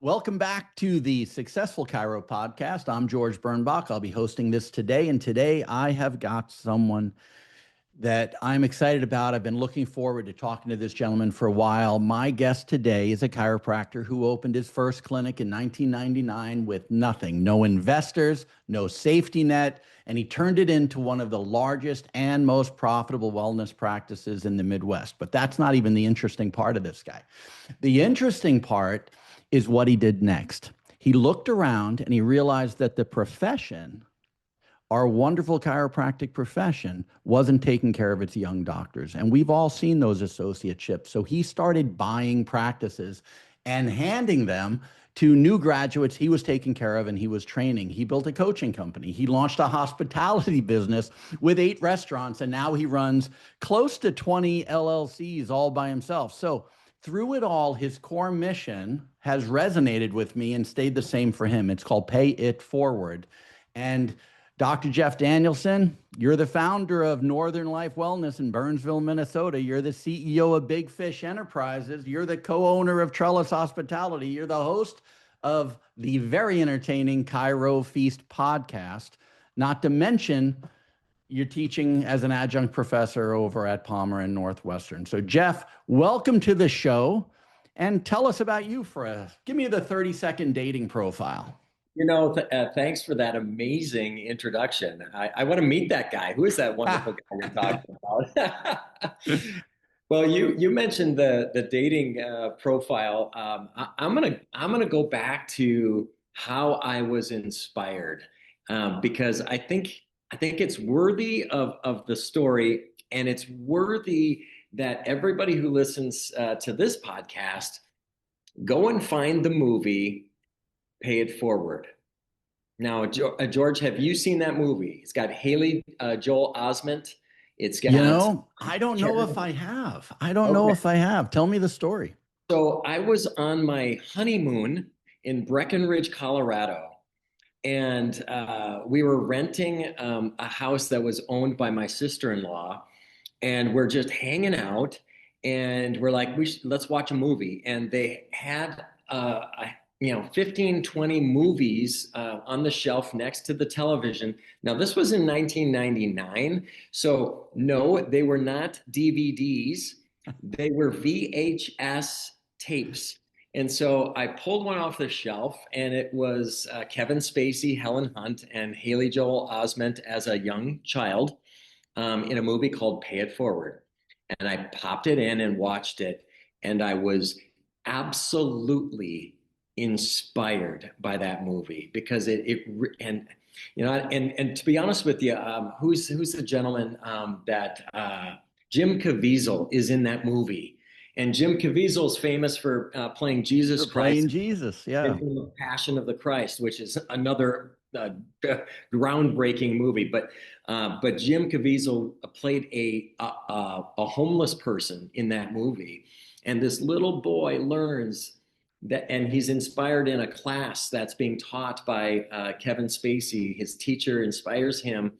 Welcome back to the Successful Chiro Podcast. I'm George Birnbach. I'll be hosting this today. And today I have got someone that I'm excited about. I've been looking forward to talking to this gentleman for a while. My guest today is a chiropractor who opened his first clinic in 1999 with nothing, no investors, no safety net, and he turned it into one of the largest and most profitable wellness practices in the Midwest. But that's not even the interesting part of this guy. The interesting part is what he did next. He looked around and he realized that the profession, our wonderful chiropractic profession, wasn't taking care of its young doctors. And we've all seen those associateships. So he started buying practices and handing them to new graduates he was taking care of and he was training. He built a coaching company. He launched a hospitality business with 8 restaurants, and now he runs close to 20 LLCs all by himself. So through it all, his core mission has resonated with me and stayed the same for him. It's called Pay It Forward. And Dr. Jeff Danielson, you're the founder of Northern Life Wellness in Burnsville, Minnesota. You're the CEO of Big Fish Enterprises. You're the co-owner of Trellis Hospitality. You're the host of the very entertaining Chiro Feast podcast, not to mention you're teaching as an adjunct professor over at Palmer and Northwestern. So Jeff, welcome to the show, and tell us about you give me the 30-second dating profile. Thanks for that amazing introduction. I want to meet that guy. Who is that wonderful guy you're talking about? Well, you mentioned the dating profile. I'm gonna go back to how I was inspired because I think it's worthy of the story, and it's worthy that everybody who listens to this podcast go and find the movie Pay It Forward. Now, George, have you seen that movie? It's got Haley Joel Osment. It's got. I don't know if I have. Know if I have. Tell me the story. So I was on my honeymoon in Breckenridge, Colorado. And we were renting a house that was owned by my sister-in-law, and we're just hanging out, and we're like, let's watch a movie. And they had 15, 20 movies on the shelf next to the television. Now, this was in 1999, so no, they were not DVDs. They were VHS tapes. And so I pulled one off the shelf, and it was Kevin Spacey, Helen Hunt, and Haley Joel Osment as a young child in a movie called Pay It Forward. And I popped it in and watched it, and I was absolutely inspired by that movie because and to be honest with you, who's the gentleman that Jim Caviezel is in that movie. And Jim Caviezel is famous for playing Jesus Christ. Playing Jesus, yeah. In The Passion of the Christ, which is another groundbreaking movie. But Jim Caviezel played a homeless person in that movie. And this little boy learns that, and he's inspired in a class that's being taught by Kevin Spacey. His teacher inspires him.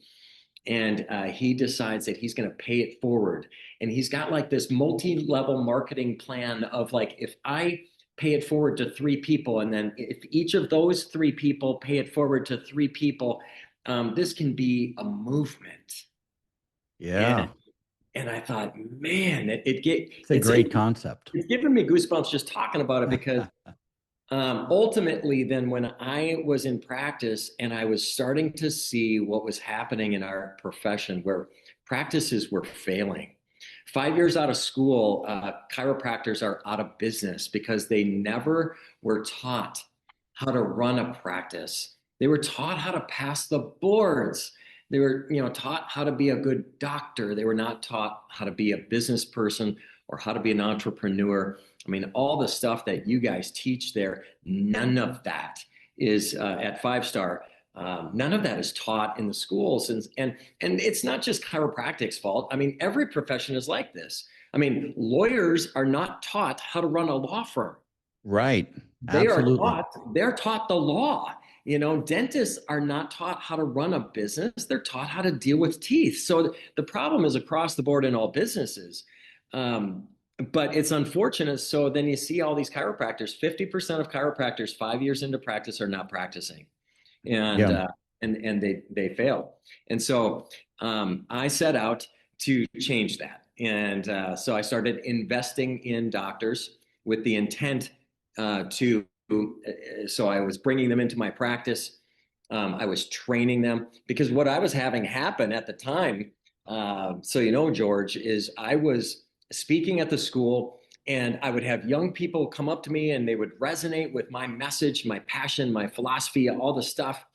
And he decides that he's going to pay it forward. And he's got like this multi-level marketing plan of like, if I pay it forward to 3 people, and then if each of those 3 people pay it forward to 3 people, this can be a movement. Yeah. And I thought, man, it's a great concept. It's giving me goosebumps just talking about it because ultimately, then when I was in practice and I was starting to see what was happening in our profession where practices were failing, 5 years out of school, chiropractors are out of business because they never were taught how to run a practice. They were taught how to pass the boards. They were, taught how to be a good doctor. They were not taught how to be a business person or how to be an entrepreneur. I mean, all the stuff that you guys teach there, none of that is at 5-Star. None of that is taught in the schools. And it's not just chiropractic's fault. I mean, every profession is like this. I mean, lawyers are not taught how to run a law firm. Right. Absolutely. They're taught the law. Dentists are not taught how to run a business. They're taught how to deal with teeth. So the problem is across the board in all businesses. but it's unfortunate. So then you see all these chiropractors, 50% of chiropractors 5 years into practice are not practicing. And Yeah. they fail. And so I set out to change that. And so I started investing in doctors with the intent so I was bringing them into my practice. I was training them because what I was having happen at the time, so George, is I was speaking at the school and I would have young people come up to me and they would resonate with my message, my passion, my philosophy, all the stuff.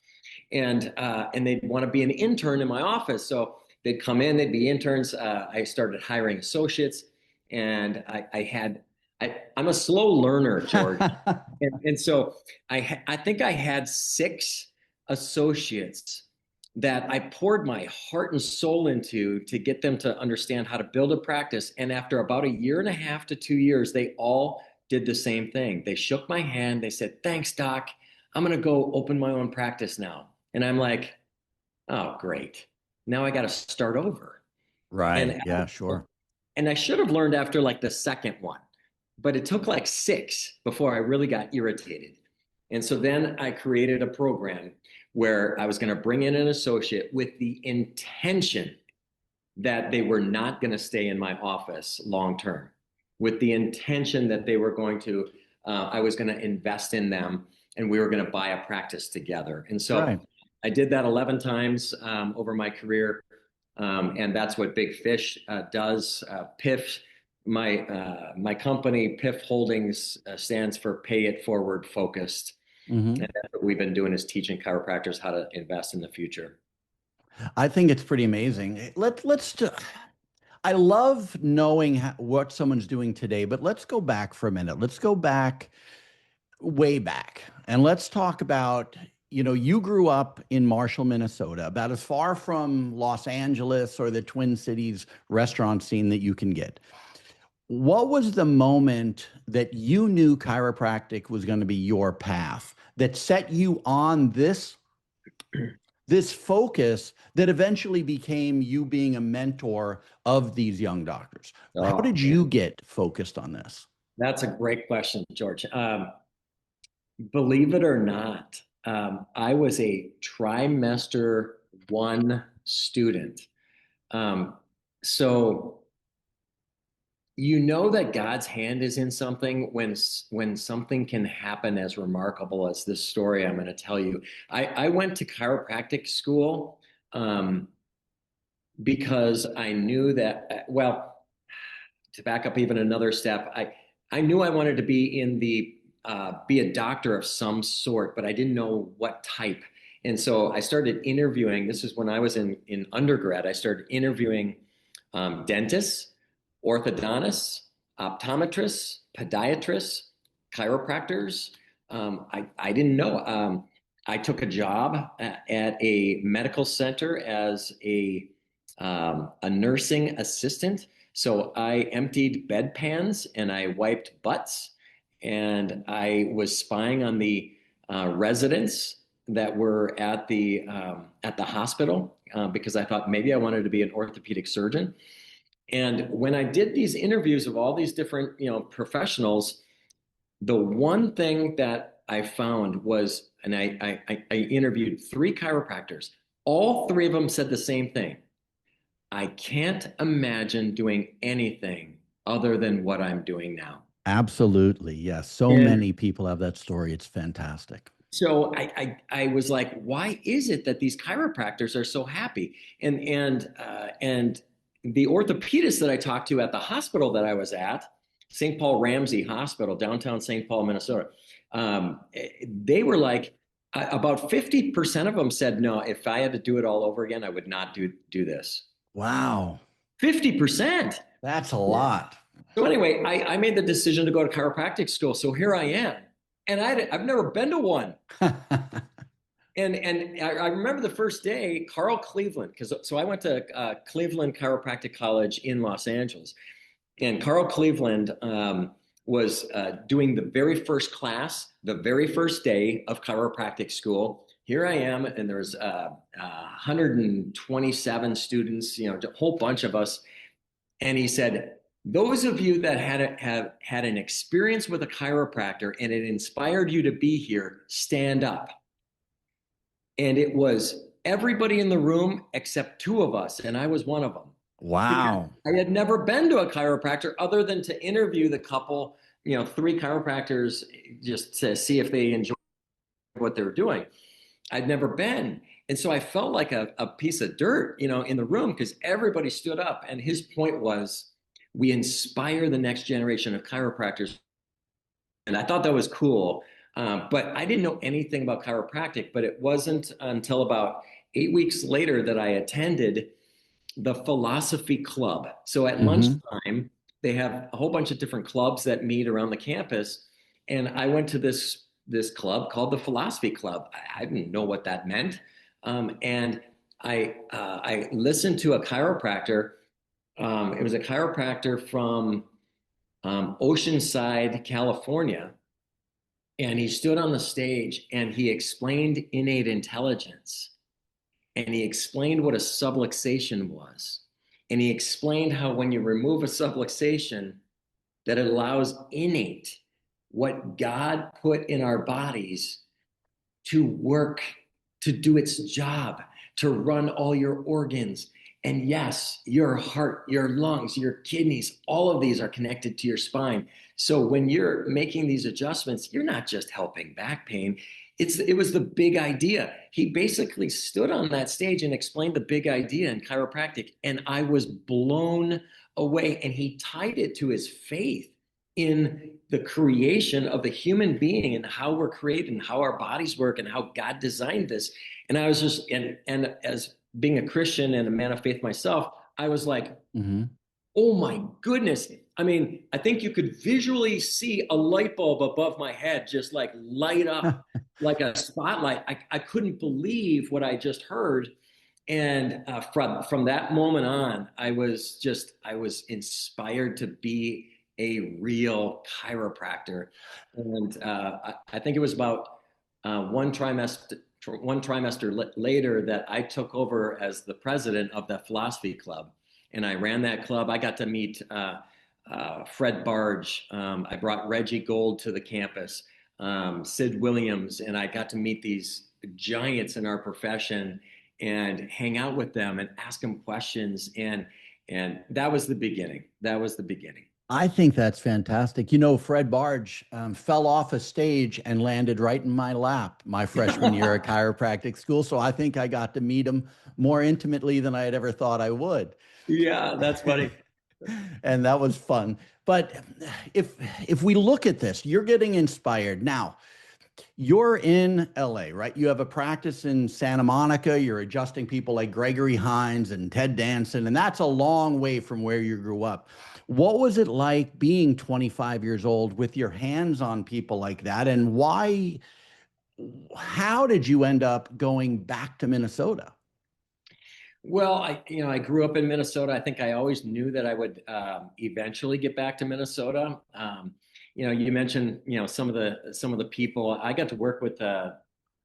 And they'd want to be an intern in my office. So they'd come in, they'd be interns. I started hiring associates, and I'm a slow learner, George. And so I think I had 6 associates that I poured my heart and soul into to get them to understand how to build a practice. And after about a year and a half to 2 years, they all did the same thing. They shook my hand. They said, "Thanks, Doc. I'm going to go open my own practice now." And I'm like, "Oh, great. Now I got to start over." Right. And Yeah, sure. and I should have learned after like the second one, but it took like 6 before I really got irritated. And so then I created a program where I was going to bring in an associate with the intention that they were not going to stay in my office long term, with the intention that they were going to, I was going to invest in them and we were going to buy a practice together. And so Right. I did that 11 times over my career. And that's what Big Fish does. PIF, my company, PIF Holdings, stands for Pay It Forward Focused. Hmm. And that's what we've been doing is teaching chiropractors how to invest in the future. I think it's pretty amazing. I love knowing what someone's doing today, but let's go back for a minute. Let's go back way back and let's talk about, you grew up in Marshall, Minnesota, about as far from Los Angeles or the Twin Cities restaurant scene that you can get. What was the moment that you knew chiropractic was going to be your path that set you on this focus that eventually became you being a mentor of these young doctors? How Oh, did you get focused on this? that's a great question, George. Believe it or not, I was a trimester 1 student. Um, so you know that God's hand is in something when something can happen as remarkable as this story I'm going to tell you. I went to chiropractic school because I knew that, well, to back up even another step, I knew I wanted to be a doctor of some sort, but I didn't know what type. And so I started interviewing. This is when I was in undergrad. I started interviewing dentists, orthodontists, optometrists, podiatrists, chiropractors. I didn't know. I took a job at a medical center as a nursing assistant. So I emptied bedpans and I wiped butts, and I was spying on the residents that were at the hospital because I thought maybe I wanted to be an orthopedic surgeon. And when I did these interviews of all these different professionals, the one thing that I found was, and I interviewed 3 chiropractors. All 3 of them said the same thing. I can't imagine doing anything other than what I'm doing now. Absolutely. Yes. So And many people have that story. It's fantastic. so I was like, why is it that these chiropractors are so happy? And the orthopedist that I talked to at the hospital that I was at, St. Paul Ramsey Hospital, downtown St. Paul, Minnesota, they were like, about 50% of them said, no, if I had to do it all over again, I would not do this. Wow. 50%. That's a lot. So anyway, I made the decision to go to chiropractic school. So here I am. And I've never been to one. And I remember the first day, Carl Cleveland, because so I went to Cleveland Chiropractic College in Los Angeles. And Carl Cleveland was doing the very first class, the very first day of chiropractic school. Here I am, and there's 127 students, a whole bunch of us. And he said, Those of you that have had an experience with a chiropractor and it inspired you to be here, stand up. And it was everybody in the room except two of us, and I was one of them. Because Wow. I had never been to a chiropractor other than to interview the couple, three chiropractors just to see if they enjoy what they were doing. I'd never been. And so I felt like a piece of dirt, in the room because everybody stood up. And his point was, we inspire the next generation of chiropractors. And I thought that was cool. But I didn't know anything about chiropractic, but it wasn't until about 8 weeks later that I attended the Philosophy Club. So at Hmm. lunchtime, they have a whole bunch of different clubs that meet around the campus. And I went to this club called the Philosophy Club. I didn't know what that meant. And I listened to a chiropractor. It was a chiropractor from Oceanside, California. And he stood on the stage and he explained innate intelligence. And he explained what a subluxation was. And he explained how when you remove a subluxation, that it allows innate, what God put in our bodies to work, to do its job, to run all your organs. And yes, your heart, your lungs, your kidneys, all of these are connected to your spine. So when you're making these adjustments, you're not just helping back pain. It was the big idea. He basically stood on that stage and explained the big idea in chiropractic, and I was blown away. And he tied it to his faith in the creation of the human being and how we're created and how our bodies work and how God designed this. And I was just, and as being a Christian and a man of faith myself, I was like, Hmm. oh my goodness. I mean, I think you could visually see a light bulb above my head just like light up like a spotlight. I couldn't believe what I just heard. And from that moment on, I was inspired to be a real chiropractor. And I think it was about one trimester later that I took over as the president of the philosophy club. And I ran that club. I got to meet Fred Barge. I brought Reggie Gold to the campus, Sid Williams, and I got to meet these giants in our profession and hang out with them and ask them questions. And that was the beginning. That was the beginning. I think that's fantastic. You know, Fred Barge fell off a stage and landed right in my lap my freshman year at chiropractic school. So I think I got to meet him more intimately than I had ever thought I would. Yeah, that's funny. And that was fun. But if if we look at this, you're getting inspired. Now, you're in LA, right? You have a practice in Santa Monica. You're adjusting people like Gregory Hines and Ted Danson, and that's a long way from where you grew up. What was it like being 25 years old with your hands on people like that? And how did you end up going back to Minnesota? Well, I grew up in Minnesota. I think I always knew that I would eventually get back to Minnesota. You mentioned, some of the people. I got to work with the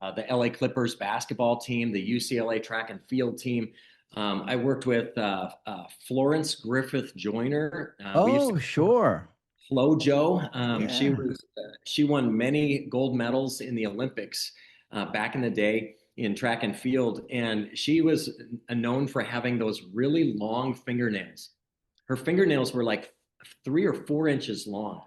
LA Clippers basketball team, the UCLA track and field team. I worked with Florence Griffith Joyner. We used to Oh, sure. FloJo. Yeah. She won many gold medals in the Olympics back in the day in track and field, and she was known for having those really long fingernails. Her fingernails were like 3 or 4 inches long,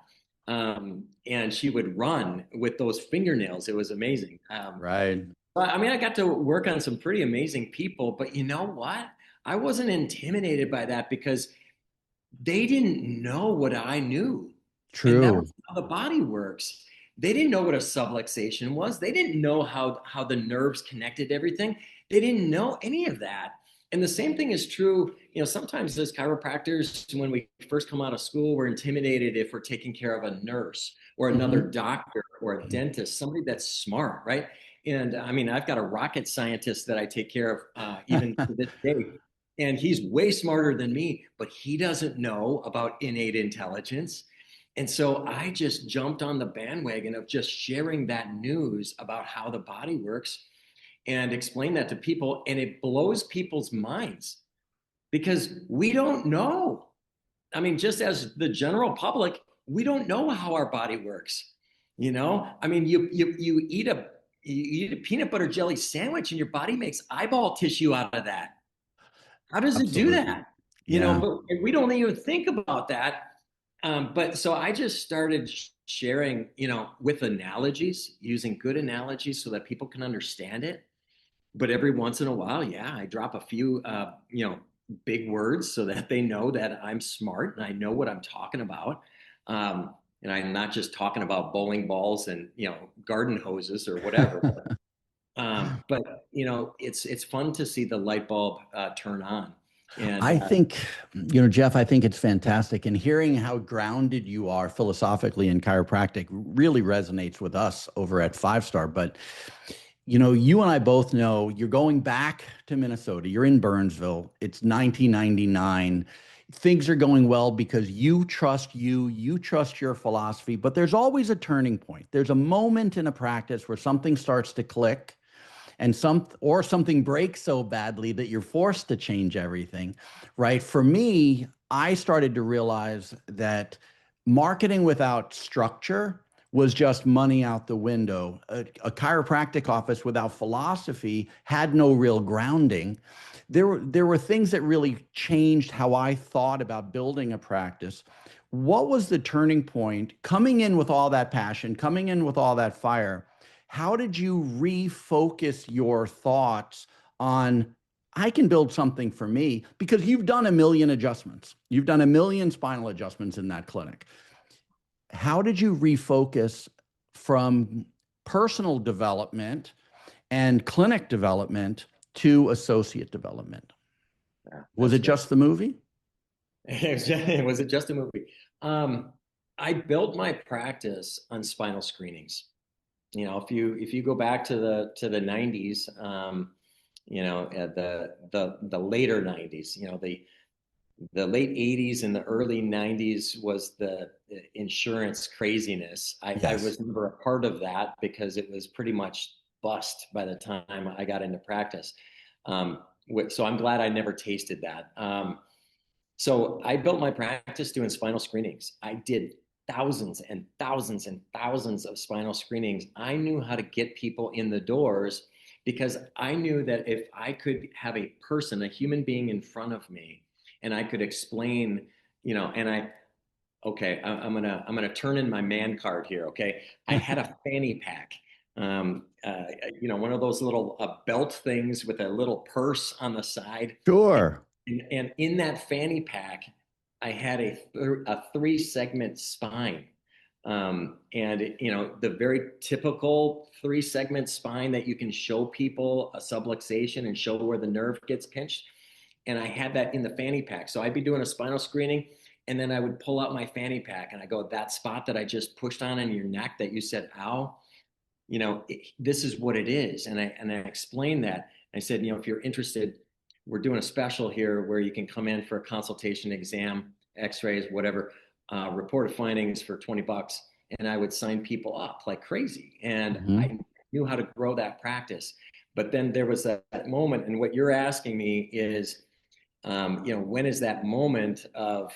and she would run with those fingernails. It was amazing. Right. I mean, I got to work on some pretty amazing people, but you know what? I wasn't intimidated by that because they didn't know what I knew. And that True. was how the body works. They didn't know what a subluxation was. They didn't know how the nerves connected everything. They didn't know any of that. And the same thing is true, sometimes as chiropractors, when we first come out of school, we're intimidated if we're taking care of a nurse or another Hmm. doctor or a dentist, somebody that's smart, right? And I mean, I've got a rocket scientist that I take care of even to this day, and he's way smarter than me, but he doesn't know about innate intelligence. And so I just jumped on the bandwagon of just sharing that news about how the body works and explain that to people. And it blows people's minds because we don't know. I mean, just as the general public, we don't know how our body works. I mean, you eat a peanut butter jelly sandwich and your body makes eyeball tissue out of that. How does it do Absolutely. that? Yeah. But we don't even think about that. But so I just started sharing, with analogies, using good analogies so that people can understand it. But every once in a while, yeah, I drop a few, big words so that they know that I'm smart and I know what I'm talking about. And I'm not just talking about bowling balls and, garden hoses or whatever. But it's fun to see the light bulb turn on. And I think, Jeff, I think it's fantastic. And hearing how grounded you are philosophically in chiropractic really resonates with us over at Five Star. But, you and I both know you're going back to Minnesota. You're in Burnsville. It's 1999. Things are going well because you trust your philosophy, but there's always a turning point. There's a moment in a practice where something starts to click and something breaks so badly that you're forced to change everything, right? For me, I started to realize that marketing without structure was just money out the window. A chiropractic office without philosophy had no real grounding. There were things that really changed how I thought about building a practice. What was the turning point coming in with all that passion, coming in with all that fire? How did you refocus your thoughts on, I can build something for me? Because you've done a million adjustments. You've done a million spinal adjustments in that clinic. How did you refocus from personal development and clinic development to associate development? yeah, Was it just the movie? was it just a movie? I built my practice on spinal screenings. If you go back to the 90s, at the later 90s, the late 80s and the early 90s was the insurance craziness. I Yes. was never a part of that because it was pretty much bust by the time I got into practice. So I'm glad I never tasted that. So I built my practice doing spinal screenings. I did thousands and thousands and thousands of spinal screenings. I knew how to get people in the doors because I knew that if I could have a person, a human being in front of me, and I could explain, and I'm gonna turn in my man card here. Okay, I had a fanny pack, um, uh, one of those little belt things with a little purse on the side, and, Sure. and in that fanny pack, I had a three segment spine. And the very typical three segment spine that you can show people a subluxation and show where the nerve gets pinched. And I had that in the fanny pack. So I'd be doing a spinal screening and then I would pull out my fanny pack and I go, that spot that I just pushed on in your neck that you said, ow, this is what it is. And I explained that. I said, if you're interested, we're doing a special here where you can come in for a consultation, exam, x-rays, whatever, reported findings for $20. And I would sign people up like crazy. And Mhm. I knew how to grow that practice. But then there was that moment. And what you're asking me is, when is that moment of,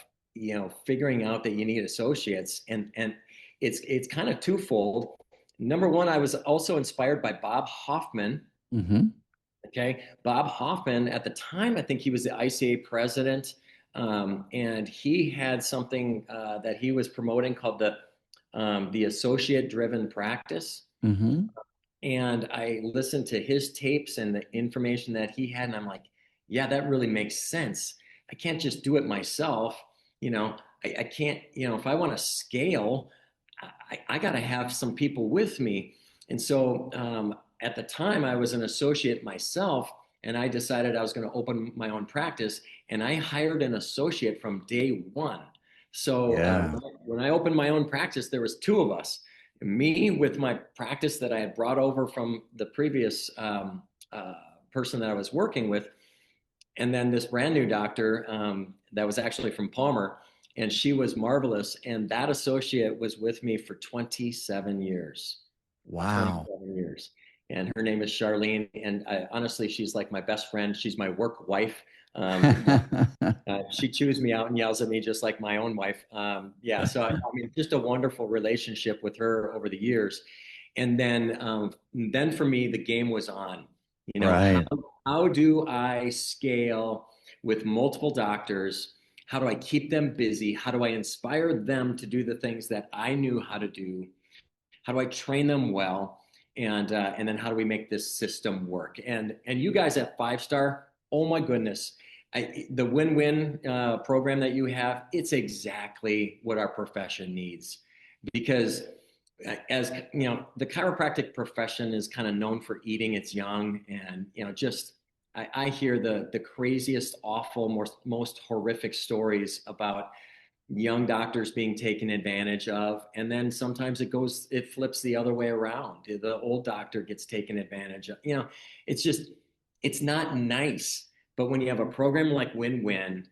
figuring out that you need associates? And it's kind of twofold. Number one, I was also inspired by Bob Hoffman. Mhm. Okay. Bob Hoffman, at the time, I think he was the ICA president. And he had something that he was promoting called the associate driven practice. Mhm. And I listened to his tapes and the information that he had, and I'm like, yeah, that really makes sense. I can't just do it myself. I can't, if I want to scale, I got to have some people with me. And so at the time, I was an associate myself, and I decided I was going to open my own practice, and I hired an associate from day one. So Yeah. when I opened my own practice, there was two of us, me with my practice that I had brought over from the previous person that I was working with, and then this brand new doctor that was actually from Palmer, and she was marvelous. And that associate was with me for 27 years. Wow. 27 years. And her name is Charlene. And honestly, she's like my best friend. She's my work wife. She chews me out and yells at me just like my own wife. Yeah, so I mean, just a wonderful relationship with her over the years. And then for me, the game was on. You know, Right. how do I scale with multiple doctors? How do I keep them busy? How do I inspire them to do the things that I knew how to do? How do I train them well? And then how do we make this system work? And you guys at Five Star, oh my goodness, the win-win program that you have, it's exactly what our profession needs. Because as you know, the chiropractic profession is kind of known for eating its young, and just I hear the craziest, awful, most horrific stories about young doctors being taken advantage of, and then sometimes it flips the other way around. The old doctor gets taken advantage of. It's not nice. But when you have a program like Win-Win,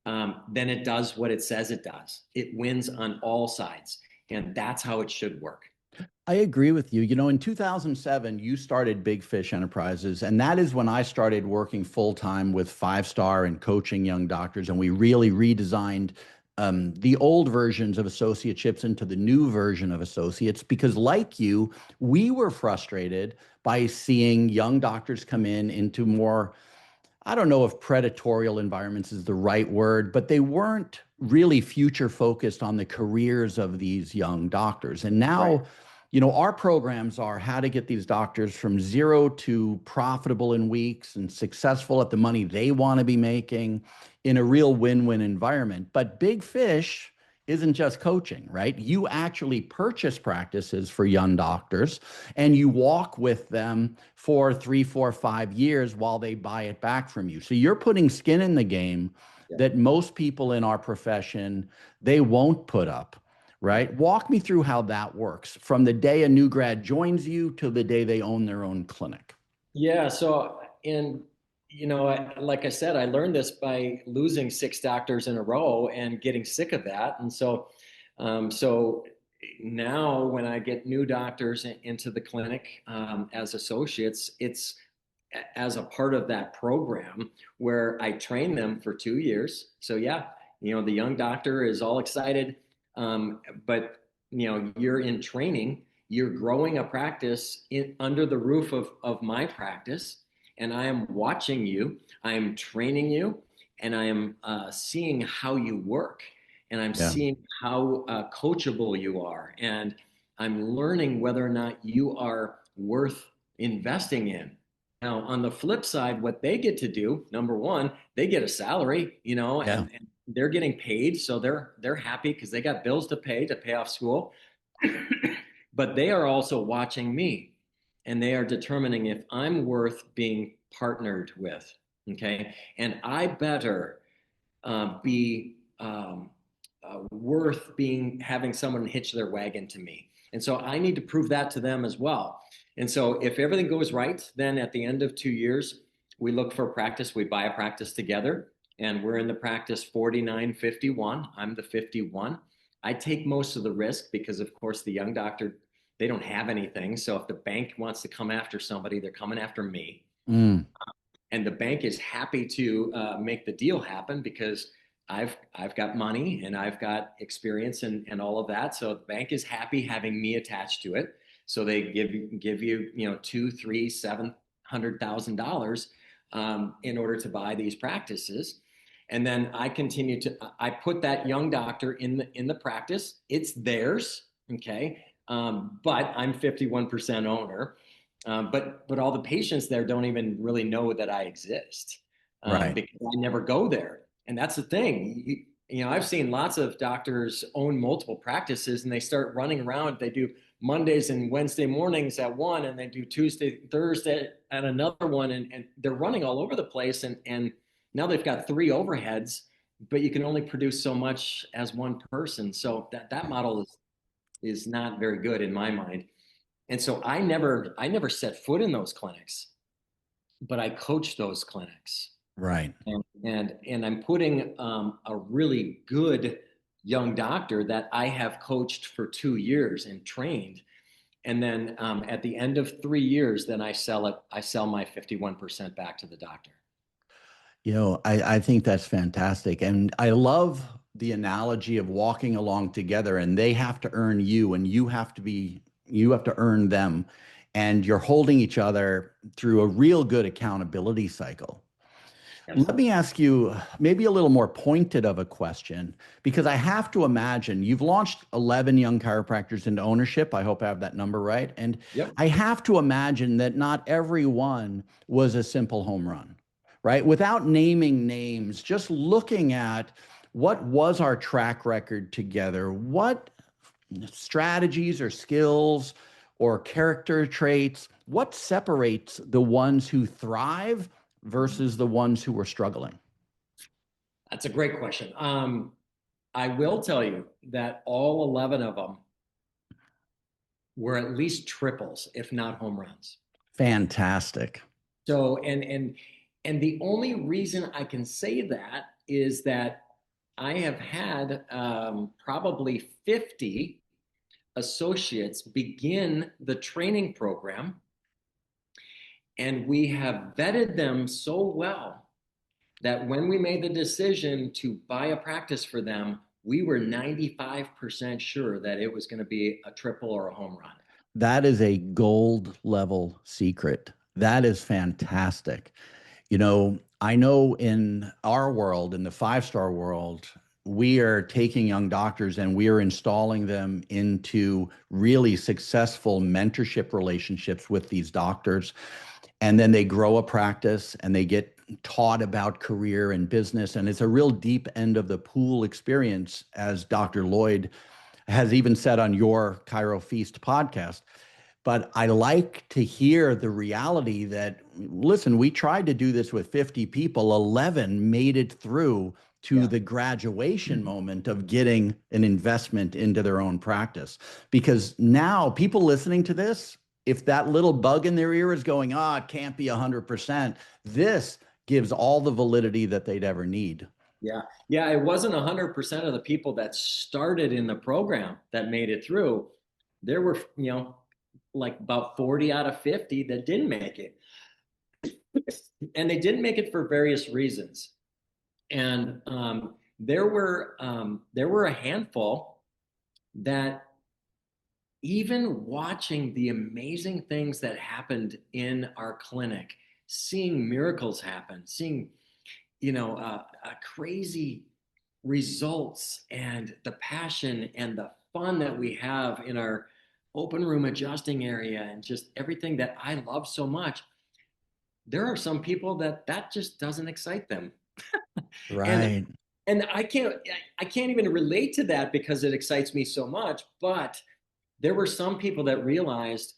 then it does what it says it does. It wins on all sides, and that's how it should work. I agree with you. You know, in 2007, you started Big Fish Enterprises, and that is when I started working full time with Five Star and coaching young doctors. And we really redesigned the old versions of associateships into the new version of associates because, like you, we were frustrated by seeing young doctors come into more, I don't know if predatorial environments is the right word, but they weren't really future focused on the careers of these young doctors. And Right. now, you know, our programs are how to get these doctors from zero to profitable in weeks and successful at the money they want to be making in a real win-win environment. But Big Fish isn't just coaching, right? You actually purchase practices for young doctors and you walk with them for 3, 4, 5 years while they buy it back from you. So you're putting skin in the game Yeah. that most people in our profession, they won't put up, right? Walk me through how that works from the day a new grad joins you to the day they own their own clinic. Yeah. So, and like I said, I learned this by losing six doctors in a row and getting sick of that. And so now when I get new doctors into the clinic as associates, it's as a part of that program where I train them for 2 years. So yeah, the young doctor is all excited, but you're in training, you're growing a practice under the roof of my practice, and I am watching you, I am training you, and I am seeing how you work, and I'm Yeah. seeing how coachable you are, and I'm learning whether or not you are worth investing in. Now, on the flip side, what they get to do, number one, they get a salary, Yeah. and they're getting paid, so they're happy because they got bills to pay off school. But they are also watching me, and they are determining if I'm worth being partnered with. Okay, and I better be worth having someone hitch their wagon to me. And so I need to prove that to them as well. And so if everything goes right, then at the end of 2 years, we look for a practice. We buy a practice together, and we're in the practice 4951. I'm the 51. I take most of the risk because, of course, the young doctor, they don't have anything. So if the bank wants to come after somebody, they're coming after me. Mm, And the bank is happy to make the deal happen because I've got money and I've got experience and all of that. So the bank is happy having me attached to it. So they give you two, three, $700,000 in order to buy these practices. And then I put that young doctor in the practice. It's theirs, okay. But I'm 51% owner. But all the patients there don't even really know that I exist right. because I never go there. And that's the thing. I've seen lots of doctors own multiple practices and they start running around. They do Mondays and Wednesday mornings at one, and they do Tuesday, Thursday at another one, and they're running all over the place. And now they've got three overheads, but you can only produce so much as one person. So that model is not very good in my mind. And so I never set foot in those clinics, but I coach those clinics. Right. And I'm putting a really good young doctor that I have coached for 2 years and trained. And then at the end of 3 years, then I sell my 51% back to the doctor. I think that's fantastic. And I love the analogy of walking along together and they have to earn you and you have to earn them. And you're holding each other through a real good accountability cycle. Yes. Let me ask you maybe a little more pointed of a question, because I have to imagine you've launched 11 young chiropractors into ownership. I hope I have that number right. And Yep. I have to imagine that not every one was a simple home run, right? Without naming names, just looking at what was our track record together, what strategies or skills or character traits, what separates the ones who thrive versus the ones who were struggling? That's a great question. I will tell you that all 11 of them were at least triples, if not home runs. Fantastic. So, and the only reason I can say that is that I have had probably 50 associates begin the training program, and we have vetted them so well that when we made the decision to buy a practice for them, we were 95% sure that it was going to be a triple or a home run. That is a gold level secret. That is fantastic. I know in our world, in the five-star world, we are taking young doctors and we are installing them into really successful mentorship relationships with these doctors. And then they grow a practice and they get taught about career and business. And it's a real deep end of the pool experience, as Dr. Lloyd has even said on your Chiro Feast podcast. But I like to hear the reality that, listen, we tried to do this with 50 people, 11 made it through to Yeah. the graduation moment of getting an investment into their own practice. Because now people listening to this, if that little bug in their ear is going, it can't be 100%, this gives all the validity that they'd ever need. Yeah. Yeah. It wasn't 100% of the people that started in the program that made it through. There were, like about 40 out of 50 that didn't make it. And they didn't make it for various reasons. And there were a handful that, even watching the amazing things that happened in our clinic, seeing miracles happen, seeing crazy results, and the passion and the fun that we have in our open room adjusting area, and just everything that I love so much. There are some people that just doesn't excite them, and Right. I can't even relate to that because it excites me so much. But there were some people that realized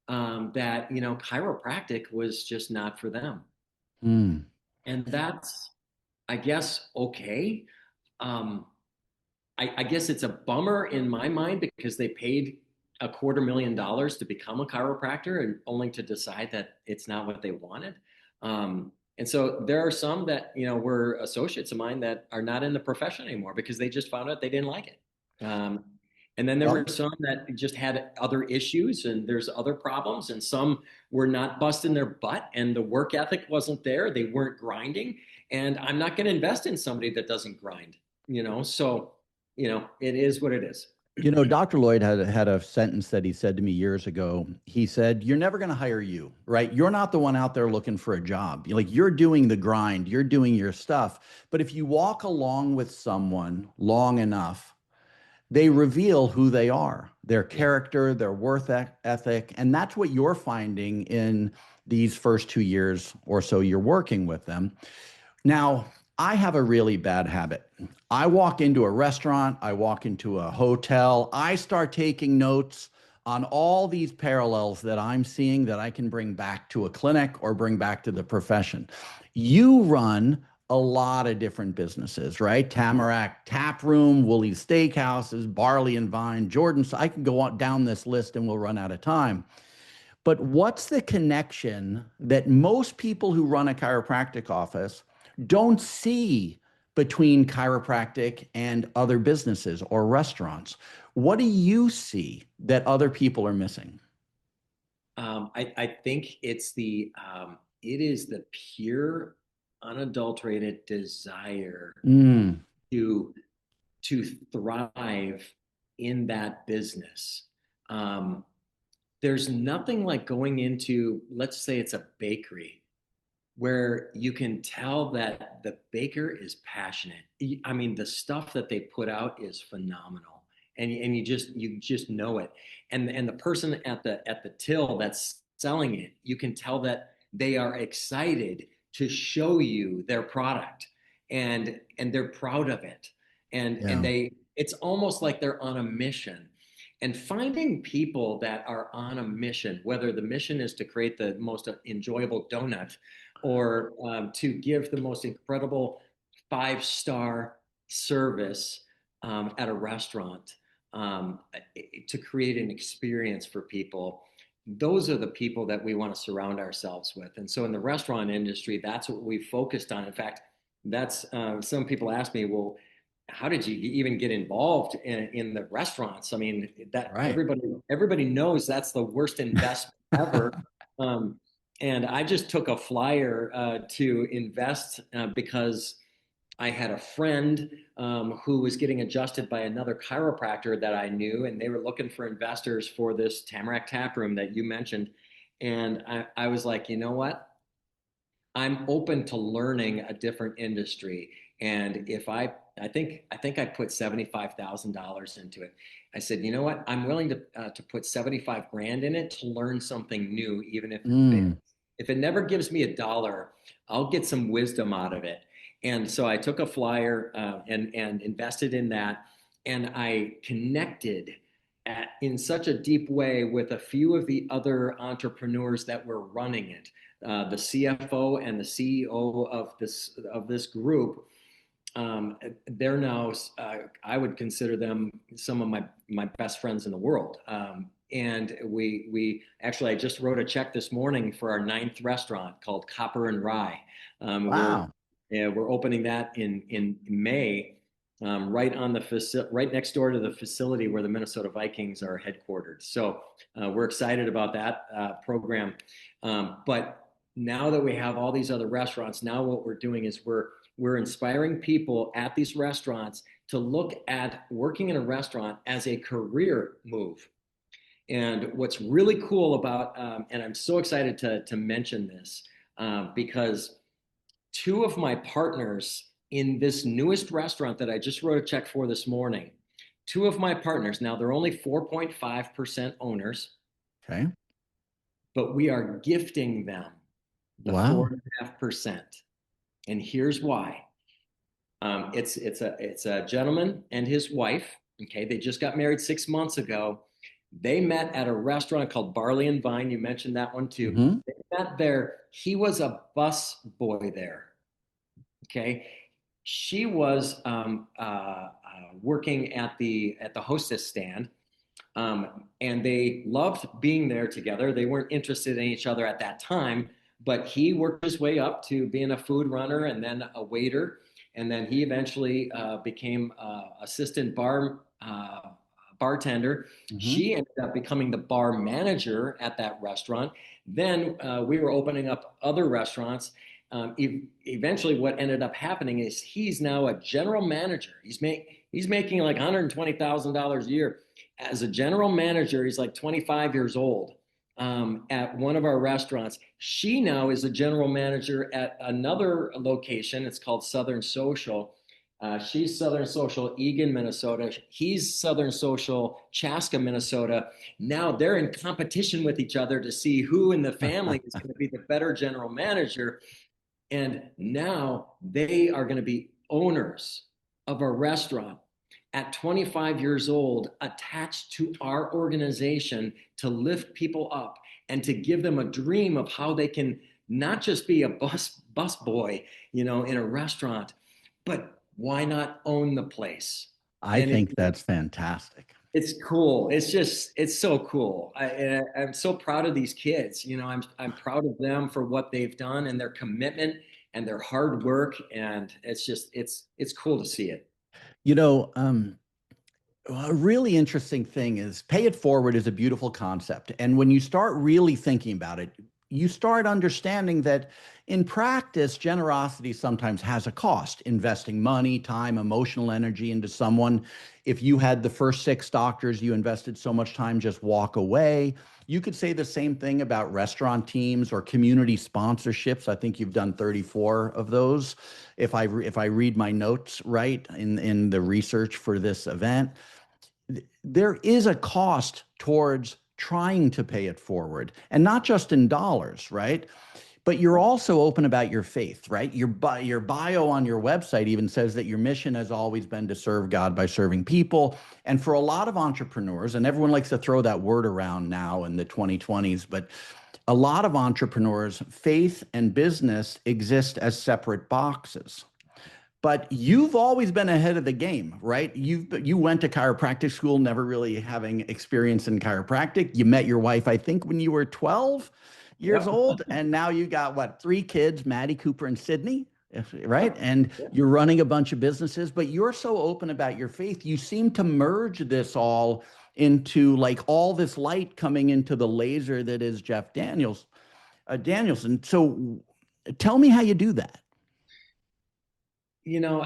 that chiropractic was just not for them, Mm. and that's, I guess, okay. Um, I guess it's a bummer in my mind because they paid $250,000 to become a chiropractor and only to decide that it's not what they wanted. And so there are some that were associates of mine that are not in the profession anymore because they just found out they didn't like it. And then there were Well, some that just had other issues and there's other problems, and some were not busting their butt and the work ethic wasn't there. They weren't grinding. And I'm not going to invest in somebody that doesn't grind, So, it is what it is. Dr. Lloyd had a sentence that he said to me years ago. He said, "You're never going to hire you, right? You're not the one out there looking for a job. You're doing the grind, you're doing your stuff. But if you walk along with someone long enough, they reveal who they are, their Yeah. character, their ethic. And that's what you're finding in these first 2 years or so you're working with them. Now, I have a really bad habit. I walk into a restaurant, I walk into a hotel, I start taking notes on all these parallels that I'm seeing that I can bring back to a clinic or bring back to the profession. You run a lot of different businesses, right? Tamarack Tap Room, Woolly's Steakhouses, Barley and Vine, Jordan. So I can go on down this list and we'll run out of time. But what's the connection that most people who run a chiropractic office don't see between chiropractic and other businesses or restaurants? What do you see that other people are missing? I think it is the pure unadulterated desire Mm, to to thrive in that business. Um, there's nothing like going into, let's say it's a bakery, where you can tell that the baker is passionate. I mean, the stuff that they put out is phenomenal, and you just know it. And the person at the till that's selling it, you can tell that they are excited to show you their product, and they're proud of it, and yeah. they it's almost like they're on a mission. And finding people that are on a mission, whether the mission is to create the most enjoyable donut or to give the most incredible five-star service at a restaurant, to create an experience for people. Those are the people that we want to surround ourselves with. And so in the restaurant industry, that's what we focused on. In fact, that's some people ask me, well, how did you even get involved in the restaurants? I mean, that Right. everybody knows that's the worst investment ever. Um, and I just took a flyer to invest because I had a friend who was getting adjusted by another chiropractor that I knew, and they were looking for investors for this Tamarack Tap Room that you mentioned. And I was like, you know what? I'm open to learning a different industry. And if I think I put $75,000 into it. I said, you know what? I'm willing to put 75 grand in it to learn something new, even if it fails. Mm, If it never gives me a dollar, I'll get some wisdom out of it. And so I took a flyer and invested in that, and I connected in such a deep way with a few of the other entrepreneurs that were running it, the CFO and the CEO of this group. They're now, I would consider them some of my best friends in the world. And we actually, I just wrote a check this morning for our ninth restaurant called Copper and Rye. We're wow. we're opening that in May, right next door to the facility where the Minnesota Vikings are headquartered. So we're excited about that program. But now that we have all these other restaurants, now what we're doing is we're inspiring people at these restaurants to look at working in a restaurant as a career move. And what's really cool about, and I'm so excited to mention this, because two of my partners in this newest restaurant that I just wrote a check for this morning, two of my partners, now they're only 4.5% owners, Okay. but we are gifting them the Wow. 4.5%. And here's why. It's a gentleman and his wife. Okay, they just got married 6 months ago. They met at a restaurant called Barley and Vine. You mentioned that one too. Hmm. They met there. He was a bus boy there. Okay, she was working at the hostess stand, and they loved being there together. They weren't interested in each other at that time, but he worked his way up to being a food runner and then a waiter, and then he eventually became assistant bartender. Hmm. She ended up becoming the bar manager at that restaurant. Then we were opening up other restaurants. Eventually, what ended up happening is he's now a general manager. He's making like $120,000 a year as a general manager. He's like 25 years old at one of our restaurants. She now is a general manager at another location. It's called Southern Social. She's Southern Social, Eagan, Minnesota. He's Southern Social, Chaska, Minnesota. Now they're in competition with each other to see who in the family is going to be the better general manager. And now they are going to be owners of a restaurant at 25 years old, attached to our organization to lift people up and to give them a dream of how they can not just be a bus boy, in a restaurant, but why not own the place? I And think that's fantastic. it's cool. It's so cool. I'm so proud of these kids. I'm proud of them for what they've done and their commitment and their hard work. And it's cool to see it. You know, a really interesting thing is pay it forward is a beautiful concept. And when you start really thinking about it, you start understanding that in practice, generosity sometimes has a cost. Investing money, time, emotional energy into someone. If you had the first 6 doctors, you invested so much time, just walk away. You could say the same thing about restaurant teams or community sponsorships. I think you've done 34 of those. If I read my notes right in the research for this event, there is a cost towards trying to pay it forward, and not just in dollars, right? But you're also open about your faith, right? Your bio on your website even says that your mission has always been to serve God by serving people. And for a lot of entrepreneurs, and everyone likes to throw that word around now in the 2020s, but a lot of entrepreneurs, faith and business exist as separate boxes. But you've always been ahead of the game, right? You went to chiropractic school, never really having experience in chiropractic. You met your wife, I think, when you were 12 years Yep. old, and now you got what, 3 kids, Maddie, Cooper, and Sydney, right? Yep. And Yep. you're running a bunch of businesses, but you're so open about your faith. You seem to merge this all into like all this light coming into the laser that is Jeff Danielson. So tell me how you do that. You know,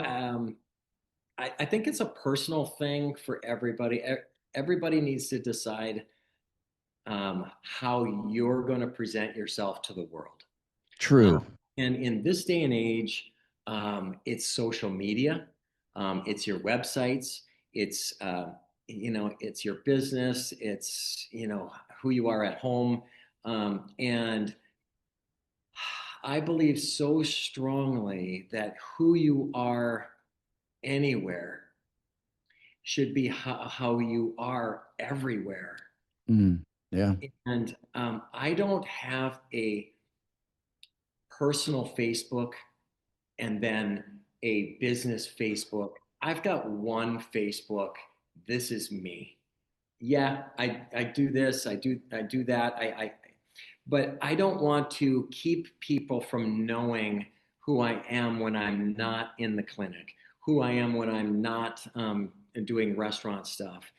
I think it's a personal thing for everybody. Everybody needs to decide how you're going to present yourself to the world. Um, True. and in this day and age, it's social media, it's your websites, it's it's your business, it's who you are at home, and I believe so strongly that who you are anywhere should be how you are everywhere. Mm, yeah. And I don't have a personal Facebook and then a business Facebook. I've got one Facebook. This is me. Yeah, I do this, I do that. But I don't want to keep people from knowing who I am when I'm not in the clinic, who I am when I'm not doing restaurant stuff.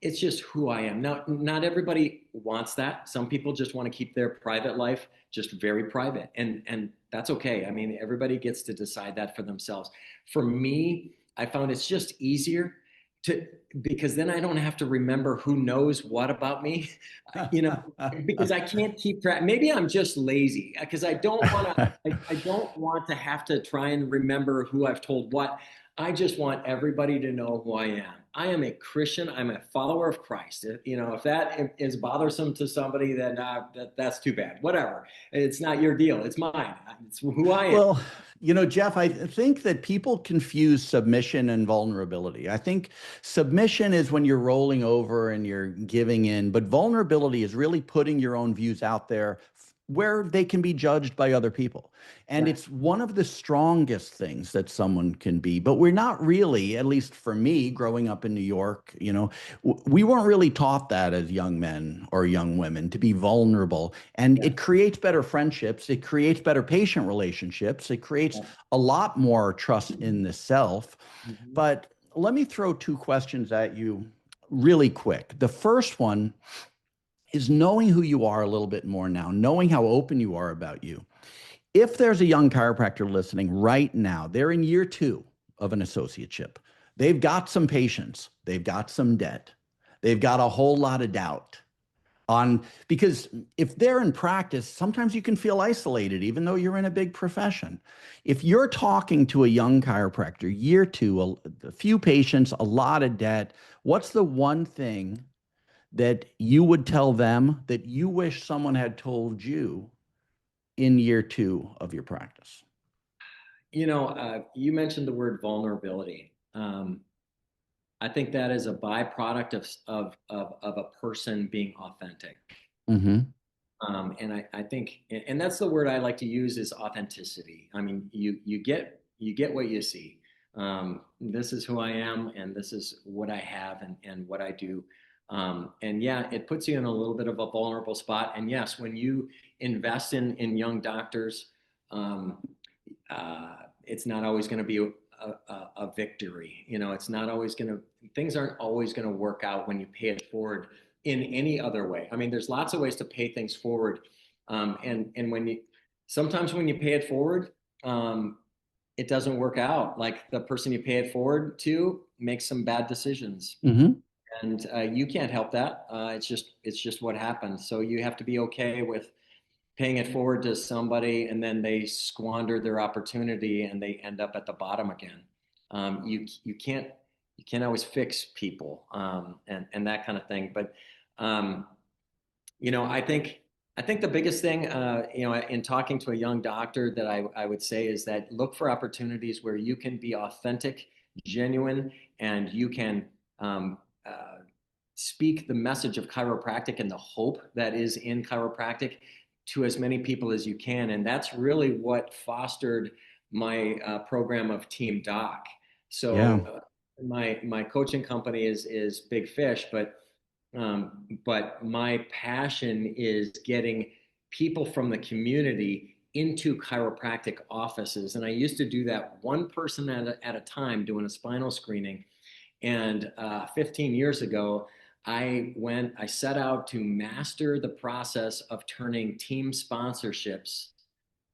It's just who I am. Now, not everybody wants that. Some people just want to keep their private life just very private, and that's okay. I mean, everybody gets to decide that for themselves. For me, I found it's just easier to because then I don't have to remember who knows what about me, you know, because I can't keep track. Maybe I'm just lazy because I don't want to have to try and remember who I've told what. I just want everybody to know who I am. I am a Christian. I'm a follower of Christ. If that is bothersome to somebody, then that's too bad. Whatever. It's not your deal. It's mine. It's who I am. Well, Jeff, I think that people confuse submission and vulnerability. I think submission is when you're rolling over and you're giving in, but vulnerability is really putting your own views out there where they can be judged by other people. And Yeah. it's one of the strongest things that someone can be. But we're not really, at least for me, growing up in New York, we weren't really taught that as young men or young women to be vulnerable. And Yeah. it creates better friendships. It creates better patient relationships. It creates Yeah. a lot more trust in the self. Mhm. But let me throw 2 questions at you really quick. The first one is knowing who you are a little bit more now, knowing how open you are about you. If there's a young chiropractor listening right now, they're in year 2 of an associateship. They've got some patience, they've got some debt, they've got a whole lot of doubt on because if they're in practice, sometimes you can feel isolated, even though you're in a big profession. If you're talking to a young chiropractor, year 2, a few patients, a lot of debt, what's the one thing that you would tell them that you wish someone had told you in year 2 of your practice? You mentioned the word vulnerability. I think that is a byproduct of a person being authentic. Mm-hmm. And I think, and that's the word I like to use is authenticity. I mean, you get what you see. This is who I am, and this is what I have, and what I do. And yeah, it puts you in a little bit of a vulnerable spot. And yes, when you invest in young doctors, um, it's not always going to be a victory. It's not always going to, things aren't always going to work out when you pay it forward in any other way. I mean, there's lots of ways to pay things forward And sometimes when you pay it forward, it doesn't work out. Like the person you pay it forward to makes some bad decisions, Hmm. and you can't help that. It's just what happens. So you have to be okay with paying it forward to somebody, and then they squander their opportunity and they end up at the bottom again. You can't always fix people, and that kind of thing. But um, I think the biggest thing, in talking to a young doctor that I would say is that look for opportunities where you can be authentic, genuine, and you can speak the message of chiropractic and the hope that is in chiropractic to as many people as you can. And that's really what fostered my program of Team Doc. Yeah. So my coaching company is Big Fish, but my passion is getting people from the community into chiropractic offices. And I used to do that one person at a time doing a spinal screening. And 15 years ago, I set out to master the process of turning team sponsorships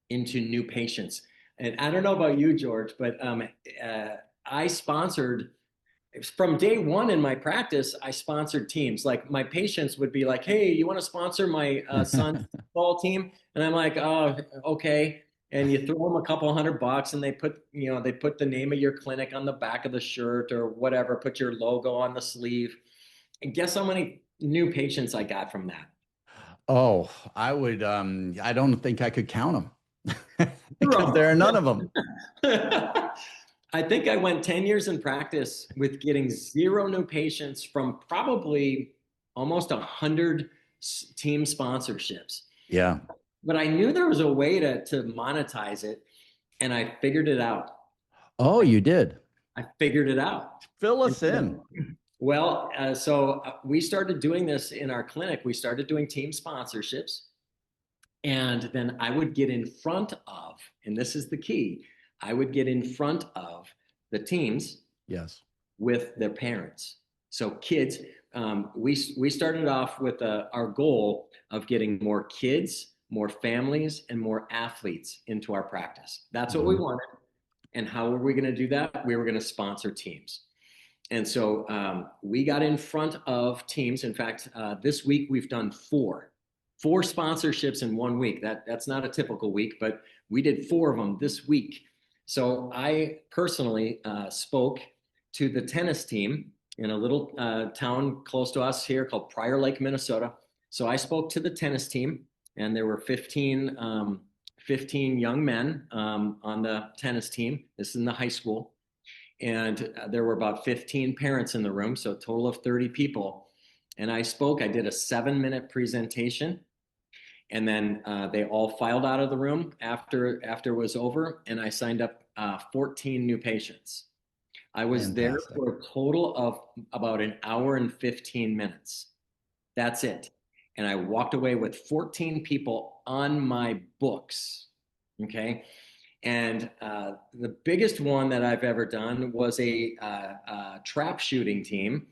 into new patients. And I don't know about you, George, but I sponsored from day one in my practice. I sponsored teams. Like my patients would be like, "Hey, you want to sponsor my son's football team?" And I'm like, "Oh, okay." And you throw them a couple $100, and they put the name of your clinic on the back of the shirt or whatever, put your logo on the sleeve. And guess how many new patients I got from that? Oh, I don't think I could count them because there Zero. are none of them. I think I went 10 years in practice with getting zero new patients from probably almost 100 team sponsorships. Yeah. But I knew there was a way to monetize it, and I figured it out. Oh, I, you did. I figured it out. Fill And us in. we started doing this in our clinic. We started doing team sponsorships. And then I would get in front of, and this is the key, I would get in front of the teams Yes. with their parents. So kids, we started off with our goal of getting more kids, more families, and more athletes into our practice. That's what we Mhm. wanted. And how were we going to do that? We were going to sponsor teams. And so we got in front of teams. In fact, this week we've done four sponsorships in 1 week. That's not a typical week, but we did four of them this week. So I personally spoke to the tennis team in a little town close to us here called Prior Lake, Minnesota. So I spoke to the tennis team, and there were 15 young men on the tennis team. This is in the high school. And there were about 15 parents in the room, so a total of 30 people. And I did a 7-minute presentation, and then they all filed out of the room after it was over, and I signed up 14 new patients. I was there Fantastic. for a total of about an hour and 15 minutes. That's it. And I walked away with 14 people on my books. Okay. And the biggest one that I've ever done was a trap shooting team.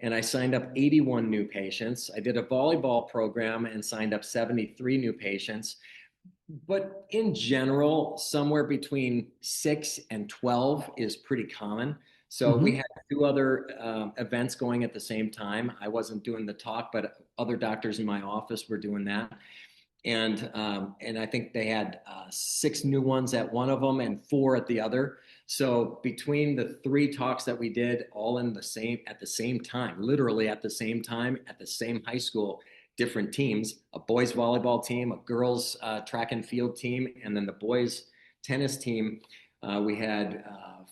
And I signed up 81 new patients. I did a volleyball program and signed up 73 new patients. But in general, somewhere between 6 and 12 is pretty common. So we Hmm. had two other events going at the same time. I wasn't doing the talk, but other doctors in my office were doing that. And I think they had 6 new ones at one of them and four at the other. So between the three talks that we did, all in the same at the same time, literally at the same time, at the same high school, different teams: a boys volleyball team, a girls track and field team, and then the boys tennis team. We had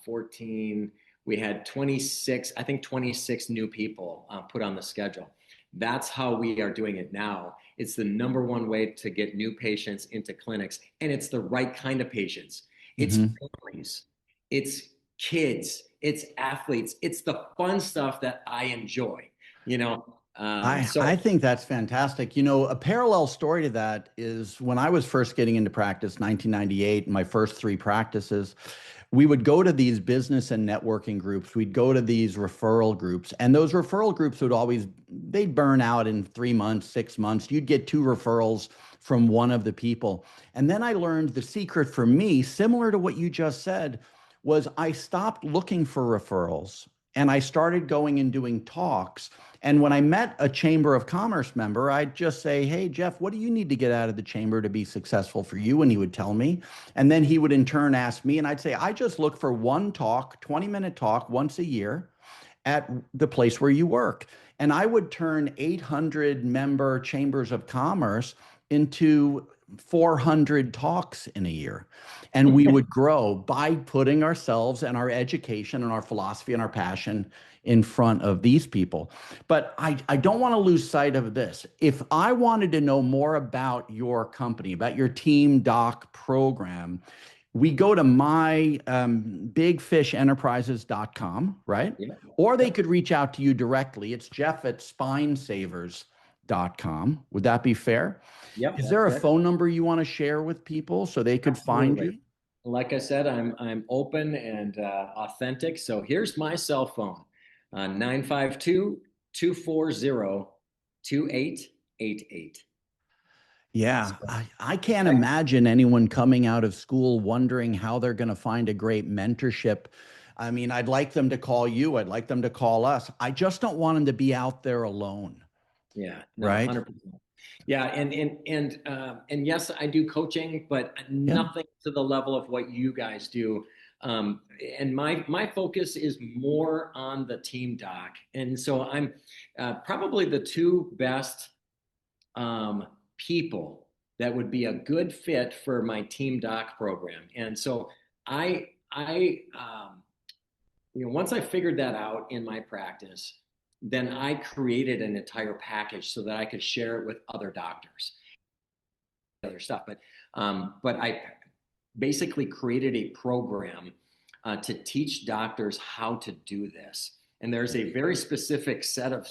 14. We had 26. I think 26 new people put on the schedule. That's how we are doing it now. It's the number one way to get new patients into clinics, and it's the right kind of patients. It's Hmm. families, it's kids, it's athletes, it's the fun stuff that I enjoy. You know, I think that's fantastic. A parallel story to that is when I was first getting into practice, 1998, my first three practices, we would go to these business and networking groups. We'd go to these referral groups, and those referral groups they'd burn out in 3 months, 6 months. You'd get two referrals from one of the people. And then I learned the secret for me, similar to what you just said, was I stopped looking for referrals and I started going and doing talks. And when I met a Chamber of Commerce member, I'd just say, "Hey, Jeff, what do you need to get out of the chamber to be successful for you?" And he would tell me. And then he would in turn ask me, and I'd say, "I just look for one talk, 20-minute talk once a year at the place where you work." And I would turn 800 member chambers of commerce into 400 talks in a year. And we would grow by putting ourselves and our education and our philosophy and our passion in front of these people. But I don't want to lose sight of this. If I wanted to know more about your company, about your Team Doc program, we go to bigfishenterprises.com, right? Yeah. Or they could reach out to you directly. It's jeff@spinesavers.com. Would that be fair? Yep. Is there a Fair. phone number you want to share with people so they could find Absolutely. you? Like I said, I'm open and authentic. So here's my cell phone, 952-240-2888. Yeah, So, I can't imagine anyone coming out of school wondering how they're going to find a great mentorship. I mean, I'd like them to call you. I'd like them to call us. I just don't want them to be out there alone, yeah, no, right? 100%. Yeah, and yes, I do coaching, but Yeah. nothing to the level of what you guys do. And my focus is more on the team doc, and so I'm probably the two best people that would be a good fit for my team doc program. And so I once I figured that out in my practice, then I created an entire package so that I could share it with other doctors, other stuff. But I basically created a program to teach doctors how to do this. And there's a very specific set of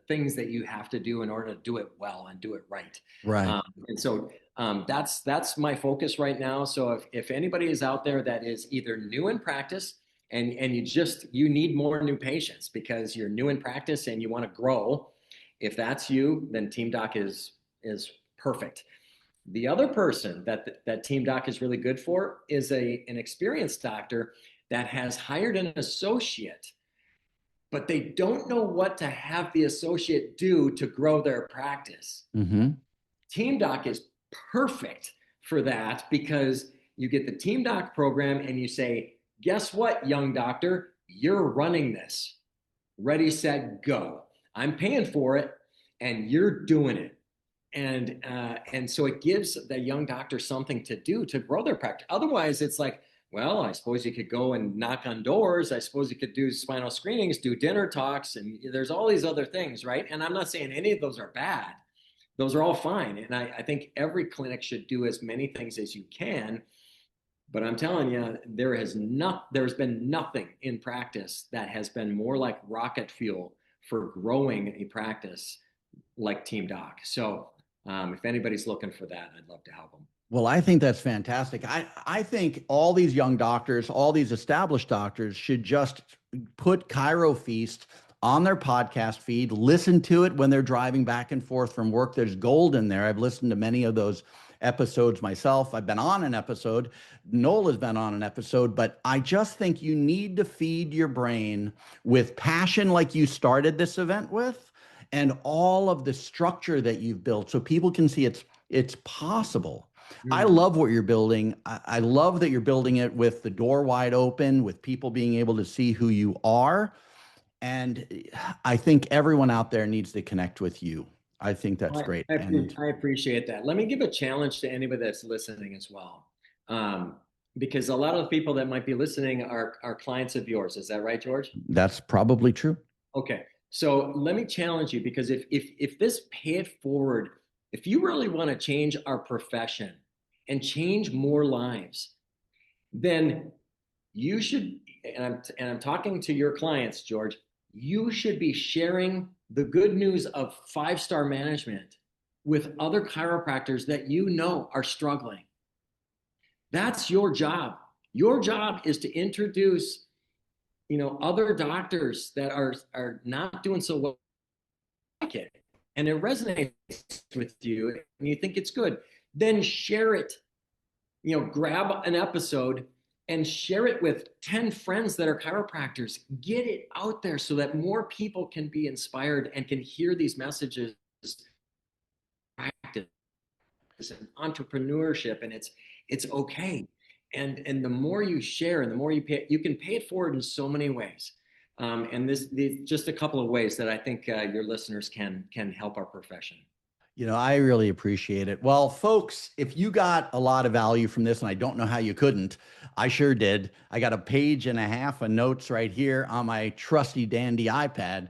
things that you have to do in order to do it well and do it right. Right. And so that's my focus right now. So if anybody is out there that is either new in practice and you need more new patients because you're new in practice and you want to grow, if that's you, then Team Doc is perfect. The other person that Team Doc is really good for is an experienced doctor that has hired an associate, but they don't know what to have the associate do to grow their practice. Mm-hmm. Team Doc is perfect for that because you get the Team Doc program and you say, "Guess what, young doctor? You're running this. Ready, set, go. I'm paying for it and you're doing it." And so it gives the young doctor something to do to grow their practice. Otherwise, it's like, well, I suppose you could go and knock on doors. I suppose you could do spinal screenings, do dinner talks, and there's all these other things, right? And I'm not saying any of those are bad. Those are all fine. And I think every clinic should do as many things as you can. But I'm telling you, there's been nothing in practice that has been more like rocket fuel for growing a practice like Team Doc. So if anybody's looking for that, I'd love to help them. Well, I think that's fantastic. I think all these young doctors, all these established doctors should just put Chiro Feast on their podcast feed, listen to it when they're driving back and forth from work. There's gold in there. I've listened to many of those episodes myself. I've been on an episode. Noel has been on an episode, but I just think you need to feed your brain with passion like you started this event with, and all of the structure that you've built so people can see it's possible. I love what you're building. I love that you're building it with the door wide open, with people being able to see who you are. And I think everyone out there needs to connect with you. I think that's great. I appreciate that. Let me give a challenge to anybody that's listening as well. Because a lot of the people that might be listening are clients of yours. Is that right, George? That's probably true. Okay. So let me challenge you, because if this pay it forward, if you really want to change our profession and change more lives, then you should, and I'm talking to your clients, George, you should be sharing the good news of 5-star management with other chiropractors that you know are struggling. That's your job. Your job is to introduce, other doctors that are not doing so well like it. and it resonates with you and you think it's good, then share it. Grab an episode and share it with 10 friends that are chiropractors. Get it out there so that more people can be inspired and can hear these messages. Practice and entrepreneurship, and it's okay. And the more you share and the more you can pay it forward in so many ways. And these just a couple of ways that I think your listeners can help our profession. I really appreciate it. Well, folks, if you got a lot of value from this, and I don't know how you couldn't, I sure did. I got a page and a half of notes right here on my trusty dandy iPad.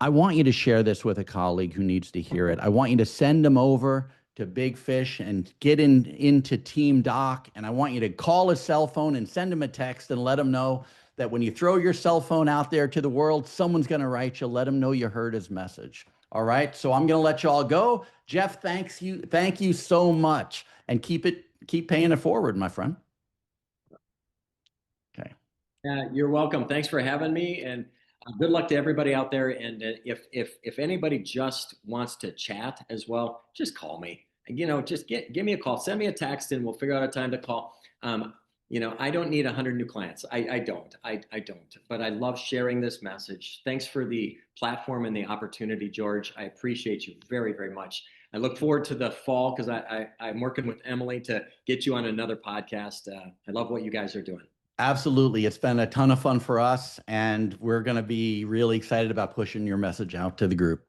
I want you to share this with a colleague who needs to hear it. I want you to send them over to Big Fish and get into Team Doc. And I want you to call his cell phone and send him a text and let him know that when you throw your cell phone out there to the world, someone's going to write you, let him know you heard his message. All right. So I'm going to let you all go. Jeff, thank you so much. And keep paying it forward, my friend. Okay. You're welcome. Thanks for having me. And good luck to everybody out there. And if anybody just wants to chat as well, just call me. Just give me a call, send me a text, and we'll figure out a time to call. I don't need 100 new clients. I don't. But I love sharing this message. Thanks for the platform and the opportunity, George. I appreciate you very, very much. I look forward to the fall because I'm working with Emily to get you on another podcast. I love what you guys are doing. Absolutely. It's been a ton of fun for us, and we're going to be really excited about pushing your message out to the group.